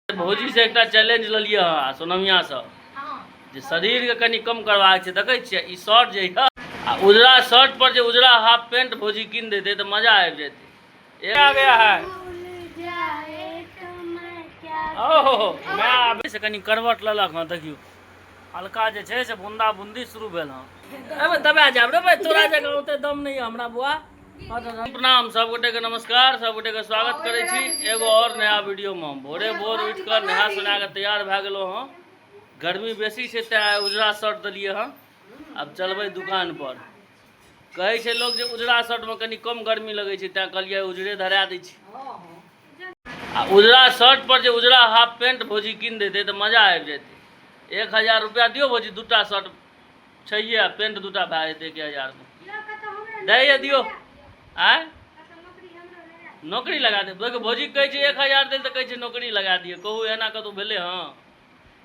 भौजी से एक चैलेंज लिया सोनमिया से जे शरीर के कनी कम करवाक छै। देखै छियै ई शर्ट जे आ उजरा शर्ट पर जे उजरा हाफ पैंट भौजी कीन देते तो मजा आबि जेतै। आ गया है ओहो मैं आबे से कनी करवट लेलक हां। देखियो हल्का जे छै से बूंदा बूंदी शुरू भेल हां। एबे दबा जाब रे भाई, तोरा जगह ओते दम नहीं हमरा बुआ। प्रणाम सब गोटे के, नमस्कार सब गोटे के स्वागत करे छी एगो और नया वीडियो में। भोरे भोर उठ कर नहा सुना के तैयार भए गेलो हां। गर्मी बेसी छै ते उजरा शर्ट दलिए हां। अब चलबै दुकान पर। कहे छै लोग जे उजरा शर्ट में कनी कम गर्मी लगे छै ते कहलिए उजरे धरा दै छी। आ उजरा शर्ट पर जे उजरा हाफ पैंट भौजी कीन देते तो मजा आबि जेतै। 1000 रुपया दियो भौजी, दूटा शर्ट छैहे, पैंट दूटा भए जेतै 1000 में दै दियो। आय नौकरी लगा दे। देखो भौजी कहै छै 1000 दे तो कहै छै नौकरी लगा दिए। कहू एना कतौ भेले हाँ?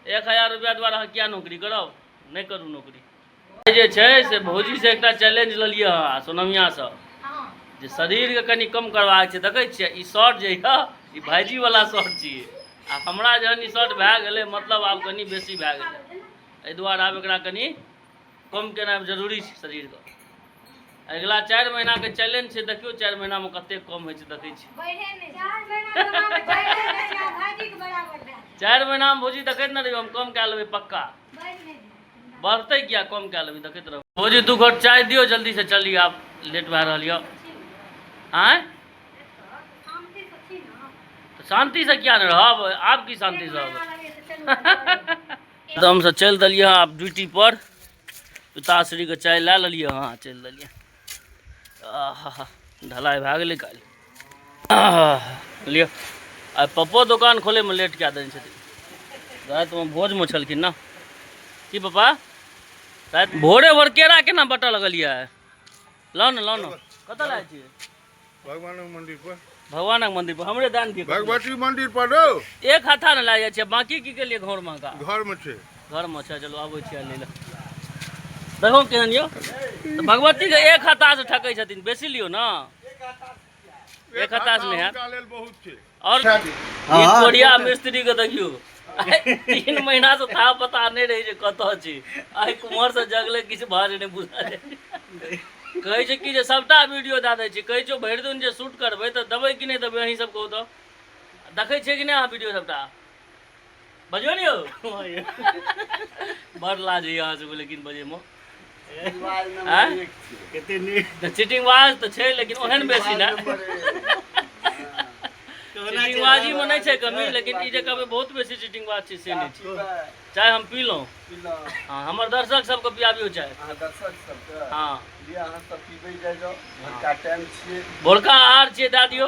1000 रुपया द्वारा अहाँ क्या नौकरी करब? नहीं करू नौकरी। जे छै से भौजी से एक चैलेंज लिया हाँ सोनमिया से जे शरीर के कनी कम करवाक छै। देखै छियै ई शर्ट जे ई भाईजी वाला शर्ट छियै आ हमरा जहन ई शर्ट भए गेलै मतलब आब कनी बेसी भए गेलै। एहि दुआरे आब एकरा कनी कम केनाइ जरूरी छै शरीर के। अगला 4 महीना के चैलेंज छै, देखियो 4 महीना में कते कम होइ छै देखै छी। 4 महीना में भौजी देखैत न रहियो हम कम कए लेबै पक्का। बढ़तै क्या, कम कए लेबै देखैत रहो। भौजी 2 घोट चाय दियो जल्दी से, चलिए आप लेट भए रहल यऽ। आय शांति से क्या न रहब, आप की शांति से रहब। एकदम से चल दिलिए आप ड्यूटी पर। पिताश्री के चाय ला लिये हाँ, चल दिलिए। ढलाई भए गेलै काल्हि लियो। आ पप्पो दुकान खोले में लेट कए देने छथिन। रात में भोज में छलखिन ना कि पापा? रात भोरे भोर केरा केना बटऽ लगलियै? लाओ न कतऽ लाए छियै? भगवानक मंदिर पर। भगवानक मंदिर पर हमरे दान दिए। भगवती मंदिर पर दो एक हाथा न लाए छै, बाकी की के लिए घर में का? घर में छे। घर में छै, चलो आबै छियै ले ले। देखो केहन यो तो भगवती के एक हाथा से ठकै छथिन, बेसी लियो ना। एक हाथा से नहीं है बहुत छे। और ये कोरिया मिस्त्री के देखियो 3 महीना से था पता नहीं रही जे कतऽ छी। आइ कुमार से जगले किछ भाज नहीं बुझा कहै छै कि जे सबटा वीडियो दए दै छी। कहै छै भरि दिन जे शूट करबै तऽ देबै कि नहीं देबै अहीं सब कहू तऽ। देखै छियै कि नहीं अहाँ वीडियो सबटा? बजियो ने यौ बड़ लाज है यहाँ से लेकिन बजे में। चीटिंग बाज तो छै लेकिन ओहन बेसी ना। चीटिंग बाजी में नहीं छै कमी, लेकिन ई जे कहबै बहुत बेसी चीटिंग बाज छै से नहीं छै। चाय हम पी लो हाँ, हमर दर्शक सबके पियाबियो चाय। हाँ भोरका आहार छियै दए दियो।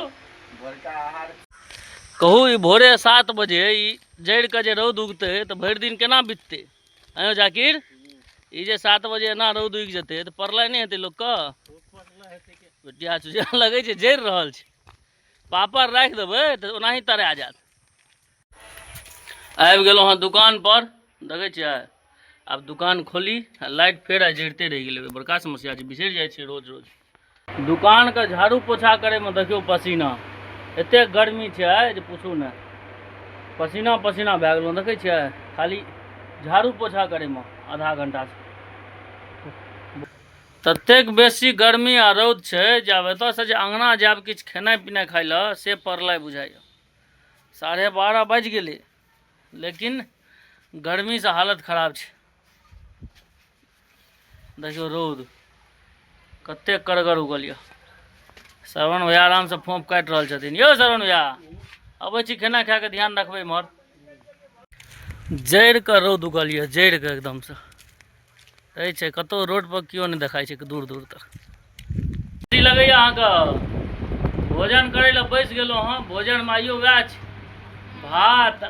कहू ई भोरे 7 बजे ई जड़ि के जे रौद उगतै तऽ भरि दिन केना बीततै? आयो जाकिर ई जे 7 बजे एना रौद उगि जेतै तऽ पढ़लै नहीं हेतै लोग के? बेटिया चुजिया लगै छै जड़ि रहल छै। पापड़ राखि देबै तऽ ओनाही तरा जायत। आबि गेलहुँ हँ दुकान पर, देखै छियै। आब दुकान खोली, लाइट फेर आइ जड़िते रहि गेलै। बड़का समस्या छै, बिसरि जाइ छै रोज रोज। दुकान के झाड़ू पोछा करे में देखियो पसीना एते गर्मी छै जे पूछू ने। पसीना पसीना भए गेलहुँ देखै छियै, खाली झाड़ू पोछा करे में आधा घंटा से। ततेक बेसी गर्मी आ रौद छै जे आब एतऽ से जे अंगना जायब किछु खेनाइ पिनाइ खाइ लए से पड़लै बुझाइए। 12:30 बाजि गेलै लेकिन गर्मी से हालत खराब छै। देखियो रौद कते करगर उगल यऽ। श्रवण भैया आराम से फोंप काटि रहल छथिन। यौ श्रवण भैया अबै छी खाना खा के, ध्यान रखबै इम्हर। जड़ि के रौद उगल यऽ, जड़ि के एकदम से कहै छै कतौ रोड पर क्यों नहीं देखाई छै दूर दूर तक। लगैए अहाँके भोजन करे लए बैस गेलहुँ हँ। भोजन में आइयो वएह छै, भात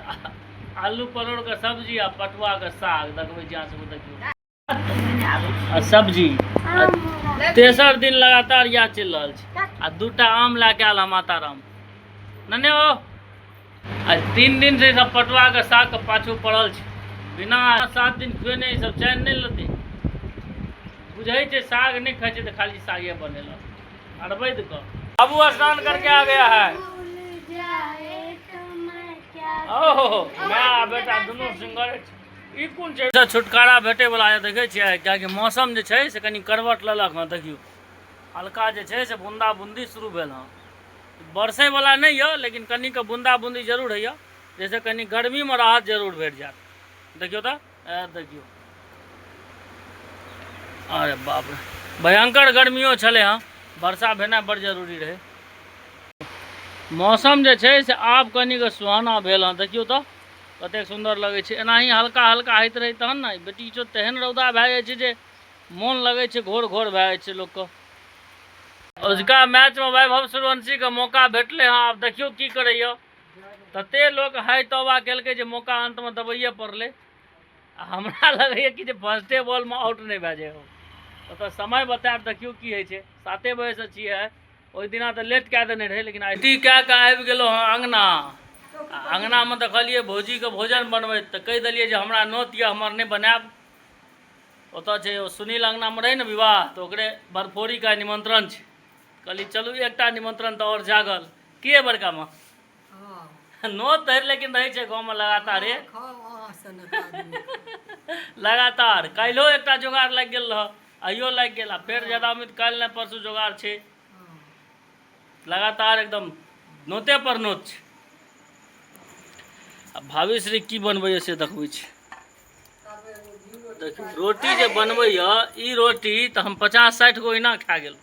आलू परोड़ के सब्जी आ पटुआ के साग। देखबै जी अहाँ सब देखियो आ सब्जी। तेसर दिन लगातार इएह चलि रहल छै। आ 2टा आम लए के आयल हम माताराम नन्हे हो। आ 3 दिन से सब पटुआ के साग के पाछू पड़ल छै। बिना 7 दिन खुएने ई सब चैन नहीं लेते। बुझे छै साग नहीं खाई छै तो खाली सागे बनेलक अरबैद का। बाबू स्नान करके आ गया है। ओ ओहो माय बेटा दुनू सिंगरे छै। ई कोन छै छुटकारा भेटै वाला है देखै छियै, कियाकि मौसम जे छै से कनि करवट लेलक हँ। देखियौ हल्का जे छै से बूंदा बूंदी शुरू भेल हँ। बरसै वाला नहीं है लेकिन कनि के बूंदा बूंदी जरूर है, जैसे कनि गर्मी में राहत जरूर भेट जात। देखियो तो देखियो, अरे बाप रे भयंकर गर्मियों छलै हँ, वर्षा भेनाइ बड़ जरूरी रहे। मौसम जे छै से आब कनि के सुहाना भेल हँ। देखियो तो कतेक सुंदर लगे छै, एनाही हल्का हल्का होइत रही तहन ने। बेटी चो तेहन रौदा भए जाइ छै जे मोन लगे छै घोर घोर भए जाइ छै लोक के। उसका मैच में वैभव सूर्यवंशी के मौका भेटले हँ, आब देखियो की करैया। तते लोग हाय तौबा केलकै जे मौका अंत में दबाइए पड़लै। हमरा लगैया कि जे फर्स्टे बॉल में आउट नहीं भए जाए। तो समय बतायब, देखियो की होइ छै। 7 बजे से छियै, ओहि दिना तऽ लेट कए देने रहे, लेकिन आई टी कए के आबि गेलहुँ हँ अंगना। अंगना में देखलिए भौजी के भोजन बनबैत, तऽ कहि देलिए जे हमरा नोत यऽ, हमर नहीं बनायब। ओतऽ छै सुनील अंगना में रहे ने विवाह, तऽ ओकरे बरफोरी का निमंत्रण छै। कहली चलू एकटा निमंत्रण तो और जागल। के बड़का माँ नोत धरि लेकिन रहे छै गाँव में लगातार लगातार। काल्हिओ एकटा जोगाड़ लागि गेल रह, आइयो लागि गेल, आ फेर ज्यादा उम्मीद काल्हि नहीं परसू जोगाड़ छै। लगातार एकदम नोते पर नोत छै। आ भाविश्री की बनबै से देखबै छी। देखियो रोटी जे बनबै ई रोटी तो हम 50-60 गो इना खा गेल।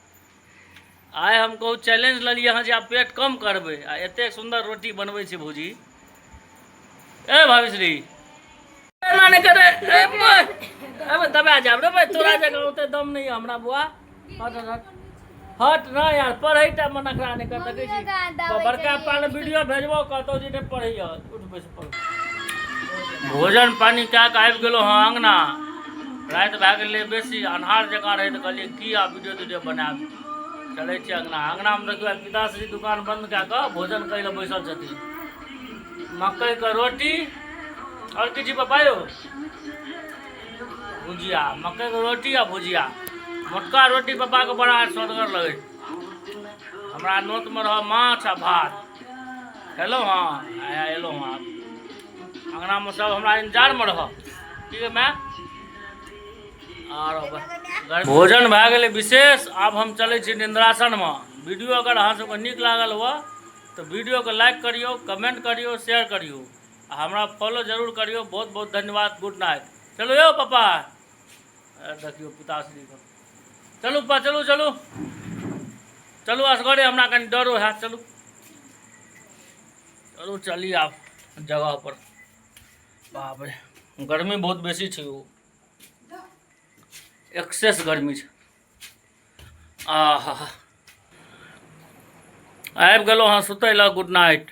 आइ हम कहूँ चैलेंज लिया हाँ, आप पेट कम करबे आ एते सुंदर रोटी बनबै छै भौजी। ए भाविश्री एना नहीं करे, ए दबा जाब रे भाई, तोरा जगह ओते दम नहीं है हमरा बुआ। हट हट हट ना यार, पढ़ै टाइम में नखरा नहीं कर सकै छी। बड़का पाल वीडियो भेजबो कहतो जे नहीं पढ़ैया, उठ बैस पढ़। भोजन पानी क्या के आबि गेलो हाँ अंगना। रात भए गेलै बेसी, अन्हार जकाँ रहे, तो कहलिए की आ वीडियो तीडियो बनाब। चलै छी अंगना। अंगना में देखियो पिताश्री दुकान बंद कए कऽ भोजन करै लए बैसल छथिन। मकई के रोटी और किछु पपायो भुजिया, मकई के रोटी आ भुजिया। मोटका रोटी पप्पा के बड़ा स्वदगर लगे। हमरा नोत में रह माछ आ भात। खेलौं हाँ, आया एलौं हाँ। अंगना में सब हमरा इंतजार में रह। ठीक है मैं भोजन भए गेलै विशेष। आब हम चलै छी निंद्रासन में। वीडियो अगर अहाँ सबके नीक लागल हुआ तो वीडियो को लाइक करियो, कमेंट करियो, शेयर करियो, आ हमरा फॉलो जरूर करियो। बहुत बहुत धन्यवाद। Good night. चलो यो पापा, देखियो पिताश्री को। चलू पा, चलू चलू चलू, असगरे हमरा कनि डरो है। चलू चलू चलिए आप जगह पर। बाप रे गर्मी बहुत बेसी छै, वो एक्सेस गर्मी छै। आहा आबि गेलहुँ हँ सुतै लए। Good night.